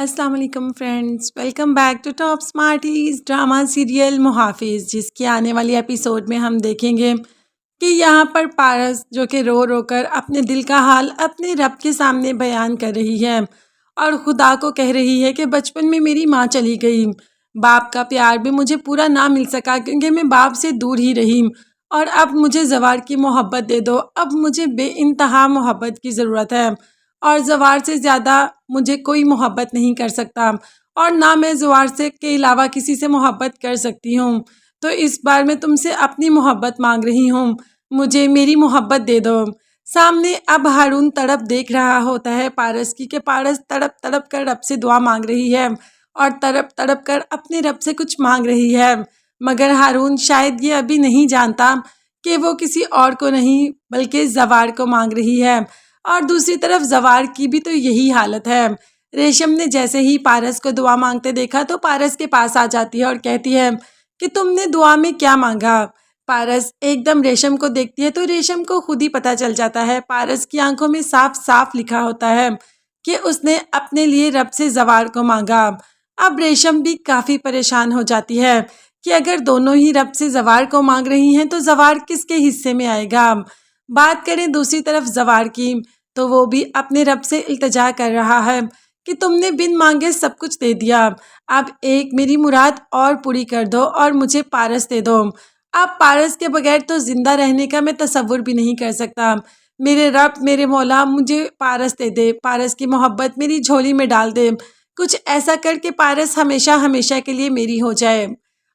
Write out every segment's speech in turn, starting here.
अस्सलाम वालेकुम friends, welcome back to top smarties drama serial Muhafiz, जिसके आने वाली एपिसोड में हम देखेंगे कि यहाँ पर पारस जो कि रो रो कर अपने दिल का हाल अपने रब के सामने बयान कर रही है और खुदा को कह रही है कि बचपन में मेरी माँ चली गई, बाप का प्यार भी मुझे पूरा ना मिल सका क्योंकि मैं बाप से दूर ही रही, और अब मुझे जवार की मोहब्बत दे दो। अब मुझे बेइंतहा मोहब्बत की ज़रूरत है और जवार से ज़्यादा मुझे कोई मोहब्बत नहीं कर सकता और ना मैं जवार से के अलावा किसी से मोहब्बत कर सकती हूँ। तो इस बार मैं तुमसे अपनी मोहब्बत मांग रही हूँ, मुझे मेरी मोहब्बत दे दो। सामने अब हारून तड़प देख रहा होता है पारस की, कि पारस तड़प तड़प कर रब से दुआ मांग रही है और तड़प तड़प कर अपने रब से कुछ मांग रही है, मगर हारून शायद ये अभी नहीं जानता कि वो किसी और को नहीं बल्कि जवार को मांग रही है। और दूसरी तरफ जवार की भी तो यही हालत है। रेशम ने जैसे ही पारस को दुआ मांगते देखा तो पारस के पास आ जाती है और कहती है कि तुमने दुआ में क्या मांगा। पारस एकदम रेशम को देखती है तो रेशम को खुद ही पता चल जाता है, पारस की आंखों में साफ साफ लिखा होता है कि उसने अपने लिए रब से जवार को मांगा। अब रेशम भी काफ़ी परेशान हो जाती है कि अगर दोनों ही रब से जवार को मांग रही हैं तो जवार किसके हिस्से में आएगा। बात करें दूसरी तरफ जवार की, तो वो भी अपने रब से इल्तिजा कर रहा है कि तुमने बिन मांगे सब कुछ दे दिया, अब एक मेरी मुराद और पूरी कर दो और मुझे पारस दे दो। अब पारस के बगैर तो ज़िंदा रहने का मैं तसव्वुर भी नहीं कर सकता। मेरे रब, मेरे मौला, मुझे पारस दे दे, पारस की मोहब्बत मेरी झोली में डाल दे, कुछ ऐसा कर के पारस हमेशा हमेशा के लिए मेरी हो जाए।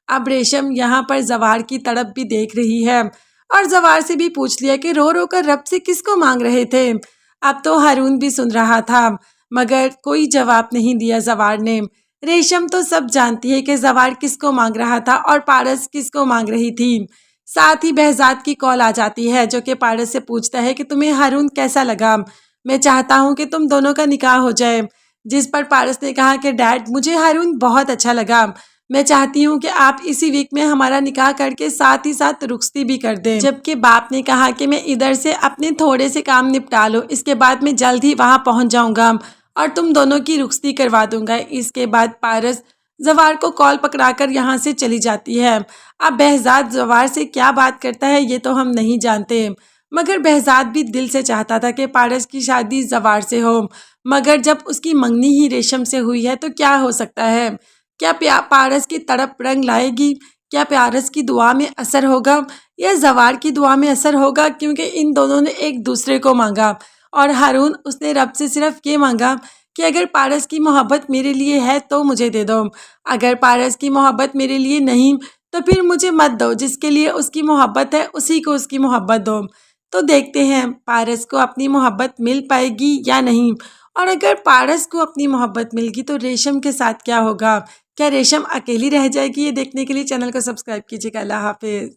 अब रेशम यहाँ पर जवार की तड़प भी देख रही है और जवार से भी पूछ लिया कि रो रो कर रब से किसको मांग रहे थे। अब तो हारून भी सुन रहा था मगर कोई जवाब नहीं दिया जवार ने। रेशम तो सब जानती है कि जवार किसको मांग रहा था और पारस किसको मांग रही थी। साथ ही बहजाद की कॉल आ जाती है जो कि पारस से पूछता है कि तुम्हें हारून कैसा लगा, मैं चाहता हूँ कि तुम दोनों का निकाह हो जाए। जिस पर पारस ने कहा कि डैड, मुझे हारून बहुत अच्छा लगा, मैं चाहती हूँ कि आप इसी वीक में हमारा निकाह करके साथ ही साथ रुखसती भी कर दें। जबकि बाप ने कहा कि मैं इधर से अपने थोड़े से काम निपटा लूँ, इसके बाद मैं जल्द ही वहाँ पहुँच जाऊँगा और तुम दोनों की रुखसती करवा दूंगा। इसके बाद पारस जवार को कॉल पकड़ाकर यहाँ से चली जाती है। अब बहजाद जवार से क्या बात करता है ये तो हम नहीं जानते, मगर बहजाद भी दिल से चाहता था कि पारस की शादी जवार से हो, मगर जब उसकी मंगनी ही रेशम से हुई है तो क्या हो सकता है। क्या पारस की तड़प रंग लाएगी, क्या पारस की दुआ में असर होगा या जवार की दुआ में असर होगा, क्योंकि इन दोनों ने एक दूसरे को मांगा और हारून उसने रब से सिर्फ ये मांगा कि अगर पारस की मोहब्बत मेरे लिए है तो मुझे दे दो, अगर पारस की मोहब्बत मेरे लिए नहीं तो फिर मुझे मत दो, जिसके लिए उसकी मोहब्बत है उसी को उसकी मोहब्बत दो। तो देखते हैं पारस को अपनी मोहब्बत मिल पाएगी या नहीं, और अगर पारस को अपनी मोहब्बत मिल गई तो रेशम के साथ क्या होगा, क्या रेशम अकेली रह जाएगी। ये देखने के लिए चैनल को सब्सक्राइब कीजिएगा। अल्लाह हाफिज़।